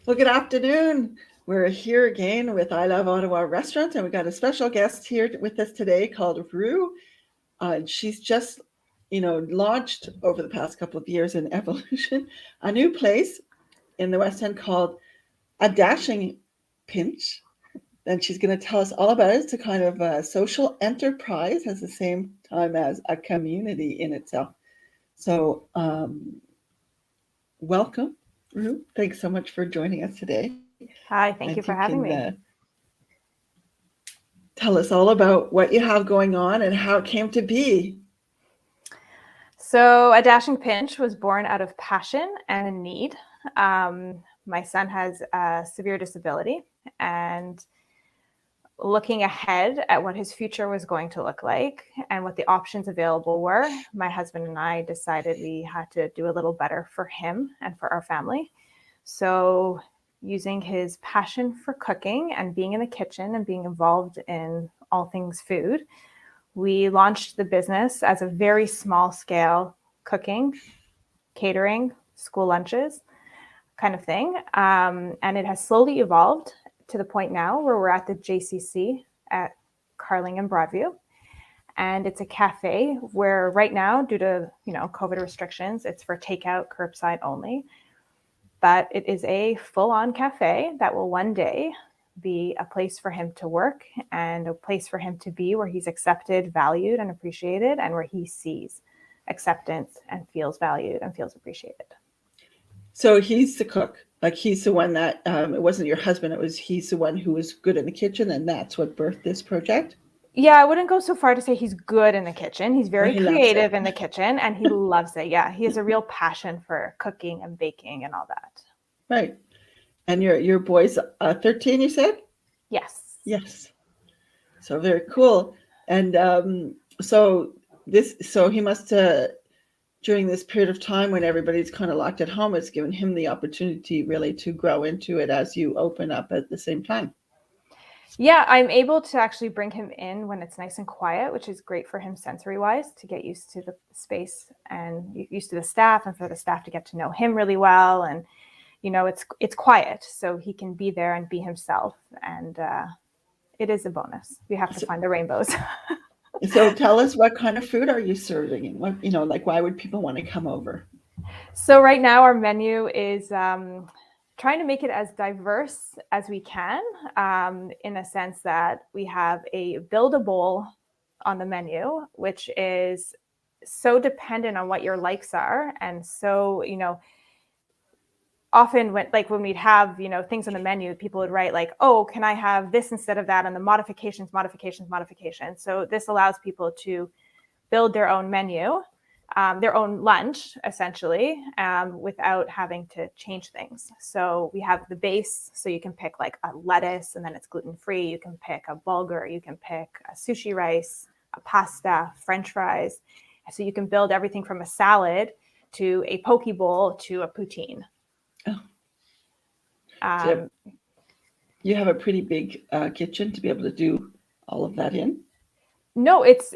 Well, good afternoon. We're here again with I Love Ottawa Restaurant, and we got a special guest here with us today called Ru. She's just, launched over the past couple of years in evolution a new place in the West End called A Dashing Pinch. And she's going to tell us all about it. It's a kind of a social enterprise, at the same time as a community in itself. So, welcome, Ru. Thanks so much for joining us today. Hi, And thank you you for can having me. tell us all about what you have going on and how it came to be. So, A Dashing Pinch was born out of passion and a need. My son has a severe disability, and looking ahead at what his future was going to look like and what the options available were, my husband and I decided we had to do a little better for him and for our family. So, using his passion for cooking and being in the kitchen and being involved in all things food, we launched the business as a very small scale cooking, catering, school lunches kind of thing. And it has slowly evolved to the point now where we're at the JCC at Carling and Broadview. And it's a cafe where right now, due to COVID restrictions, it's for takeout, curbside only. But it is a full-on cafe that will one day be a place for him to work and a place for him to be where he's accepted, valued, and appreciated, and where he sees acceptance and feels valued and feels appreciated. So he's the cook. Like he's the one that it wasn't your husband. He's the one who was good in the kitchen, and that's what birthed this project. Yeah, I wouldn't go so far to say he's good in the kitchen. He's Or very he loves it, creative in the kitchen and he loves it. Yeah, he has a real passion for cooking and baking and all that. right? And your boy's 13, you said? Yes. Yes. So very cool. And so so he must during this period of time when everybody's kind of locked at home, it's given him the opportunity really to grow into it as you open up at the same time. Yeah, I'm able to actually bring him in when it's nice and quiet, which is great for him sensory wise to get used to the space and used to the staff, and for the staff to get to know him really well. And it's quiet, so he can be there and be himself. And it is a bonus. We have to So, find the rainbows. so tell us, what kind of food are you serving, and what like why would people want to come over? So right now our menu is trying to make it as diverse as we can, in a sense that we have a build-a-bowl on the menu, which is so dependent on what your likes are. And so, often when we'd have, things on the menu, people would write like, oh, can I have this instead of that? And the modifications. So this allows people to build their own menu, their own lunch, essentially, without having to change things. So we have the base, so you can pick like a lettuce and then it's gluten-free. You can pick a bulgur, you can pick a sushi rice, a pasta, French fries. So you can build everything from a salad to a poke bowl to a poutine. Oh, so Um, you have a pretty big kitchen to be able to do all of that in. no, it's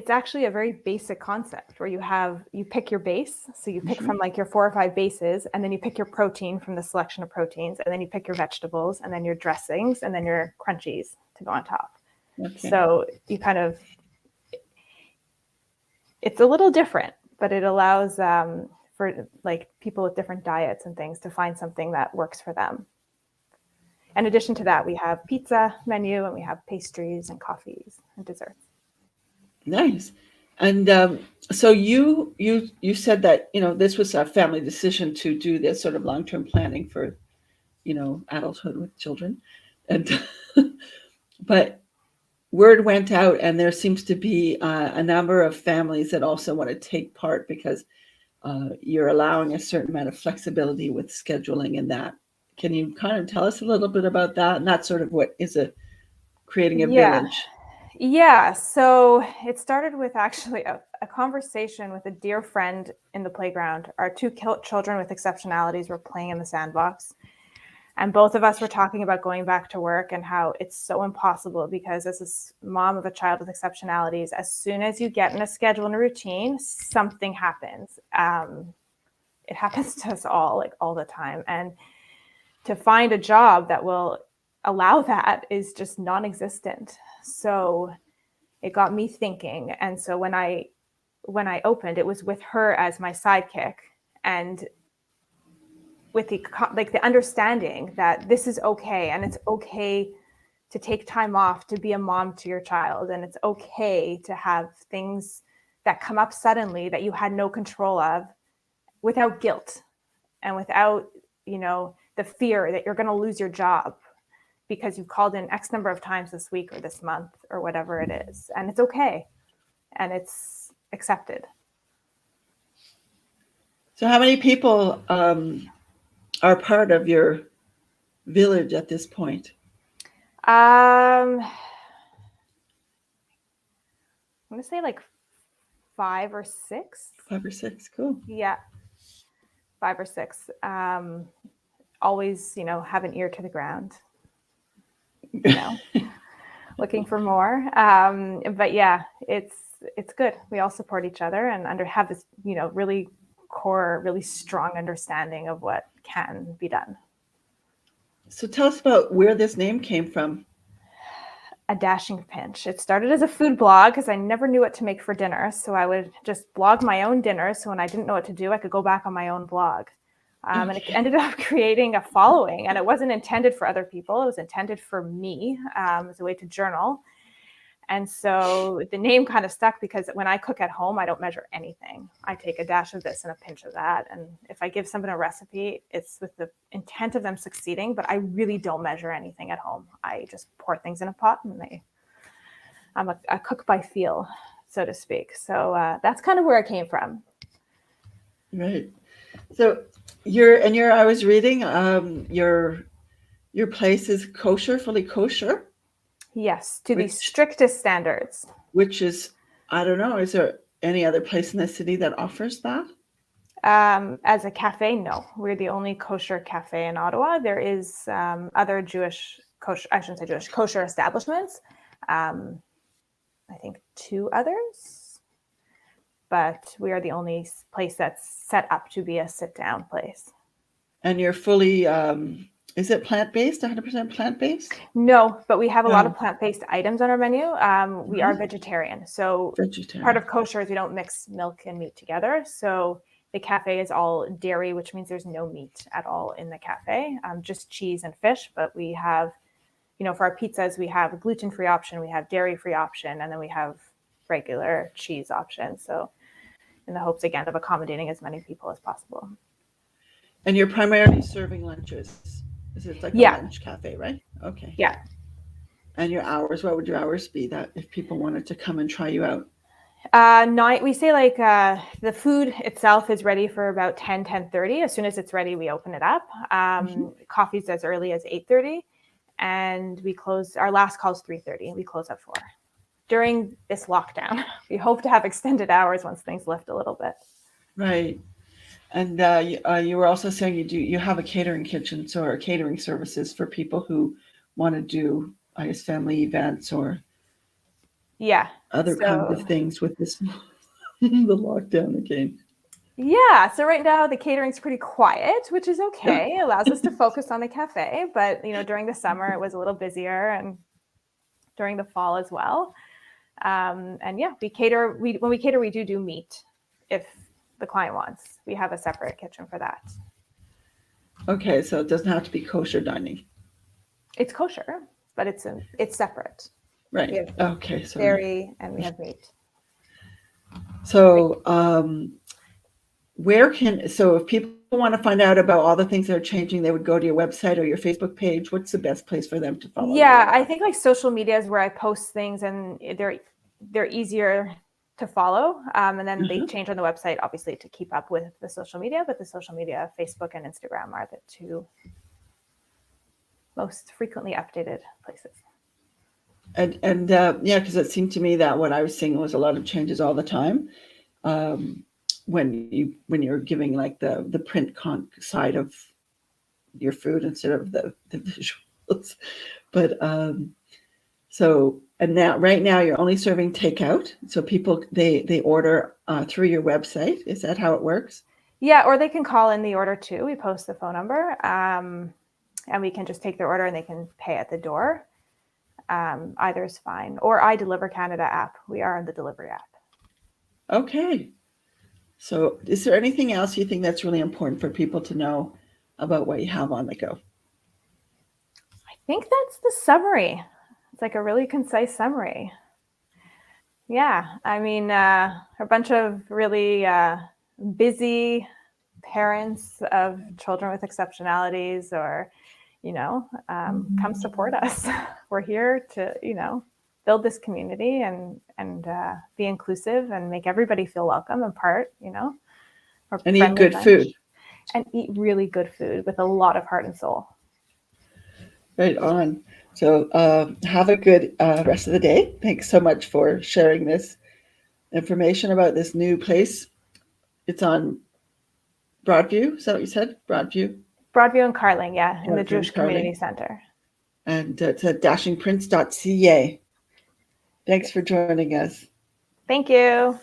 actually a very basic concept where you pick your base. So you pick Mm-hmm. from like your 4 or 5 bases, and then you pick your protein from the selection of proteins, and then you pick your vegetables, and then your dressings, and then your crunchies to go on top. Okay. So it's a little different, but it allows for like people with different diets and things to find something that works for them. In addition to that, we have pizza menu, and we have pastries and coffees and desserts. Nice. And so you said that this was a family decision to do this sort of long term planning for adulthood with children, and but word went out, and there seems to be a number of families that also want to take part because you're allowing a certain amount of flexibility with scheduling and that. Can you kind of tell us a little bit about that? And that's sort of what is creating a Yeah. village. Yeah. So it started with actually a conversation with a dear friend in the playground. Our two children with exceptionalities were playing in the sandbox. And both of us were talking about going back to work and how it's so impossible because, as a mom of a child with exceptionalities, as soon as you get in a schedule and a routine, something happens. It happens to us all, like all the time. And to find a job that will allow that is just non-existent. So it got me thinking. And so when I opened, it was with her as my sidekick, and with the understanding that this is okay, and it's okay to take time off to be a mom to your child, and it's okay to have things that come up suddenly that you had no control of, without guilt and without, the fear that you're going to lose your job because you've called in X number of times this week or this month or whatever it is. And it's okay. And it's accepted. So how many people are part of your village at this point? I'm going to say like 5 or 6. 5 or 6, cool. Yeah. 5 or 6. Always, have an ear to the ground, looking for more. But yeah, it's good. We all support each other and have this, really core, really strong understanding of what can be done. So tell us about where this name came from. A dashing pinch. It started as a food blog because I never knew what to make for dinner. So I would just blog my own dinner. So when I didn't know what to do, I could go back on my own blog. And it ended up creating a following. And it wasn't intended for other people. It was intended for me as a way to journal. And so the name kind of stuck because when I cook at home, I don't measure anything. I take a dash of this and a pinch of that. And if I give someone a recipe, it's with the intent of them succeeding, but I really don't measure anything at home. I just pour things in a pot and I'm a cook by feel, so to speak. So that's kind of where it came from. Right. So I was reading your place is kosher, fully kosher. Yes, to the strictest standards. Which is, I don't know, is there any other place in the city that offers that? As a cafe, no. We're the only kosher cafe in Ottawa. There is other kosher establishments. I think 2 others. But we are the only place that's set up to be a sit-down place. And you're fully, is it plant-based, 100% plant-based? No, but we have a lot of plant-based items on our menu. We are vegetarian. So part of kosher is we don't mix milk and meat together. So the cafe is all dairy, which means there's no meat at all in the cafe, just cheese and fish. But we have, for our pizzas, we have a gluten-free option, we have dairy-free option, and then we have regular cheese option. So in the hopes, again, of accommodating as many people as possible. And you're primarily serving lunches. It's like a lunch cafe, right? Okay. Yeah. And your hours, what would your hours be that if people wanted to come and try you out? We say the food itself is ready for about 10:30. As soon as it's ready, we open it up. Coffee's as early as 8:30. And we close, our last call is 3:30. We close at 4. During this lockdown, we hope to have extended hours once things lift a little bit. Right. And you were also saying you have a catering kitchen, or catering services for people who want to do, I guess, family events or other kinds of things with this the lockdown again. Yeah. So right now the catering's pretty quiet, which is okay. It allows us to focus on the cafe. But during the summer it was a little busier, and during the fall as well. And yeah, we cater. When we cater, we do meat if the client wants. We have a separate kitchen for that. Okay, so it doesn't have to be kosher dining. It's kosher, but it's separate. Right. We have okay. So dairy and we have meat. So if people want to find out about all the things that are changing, they would go to your website or your Facebook page. What's the best place for them to follow? Yeah, I think social media is where I post things, and they're easier to follow. And then they change on the website, obviously, to keep up with the social media. But the social media, Facebook and Instagram, are the 2 most frequently updated places. And because it seemed to me that what I was seeing was a lot of changes all the time. When you're giving the print side of your food instead of the visuals, but and now right now you're only serving takeout, so people they order through your website. Is that how it works? Yeah, or they can call in the order too. We post the phone number, and we can just take their order and they can pay at the door. Either is fine. Or iDeliver Canada app. We are on the delivery app. Okay. So is there anything else you think that's really important for people to know about what you have on the go? I think that's the summary. It's like a really concise summary. Yeah, I mean, a bunch of really busy parents of children with exceptionalities, or, come support us. We're here to, build this community and be inclusive and make everybody feel welcome and part, or And eat good food. And eat really good food with a lot of heart and soul. Right on. So have a good rest of the day. Thanks so much for sharing this information about this new place. It's on Broadview. Is that what you said? Broadview? Broadview and Carling, yeah, in the Broadview Jewish and Carling. Community Center. And it's at dashingprince.ca. Thanks for joining us. Thank you.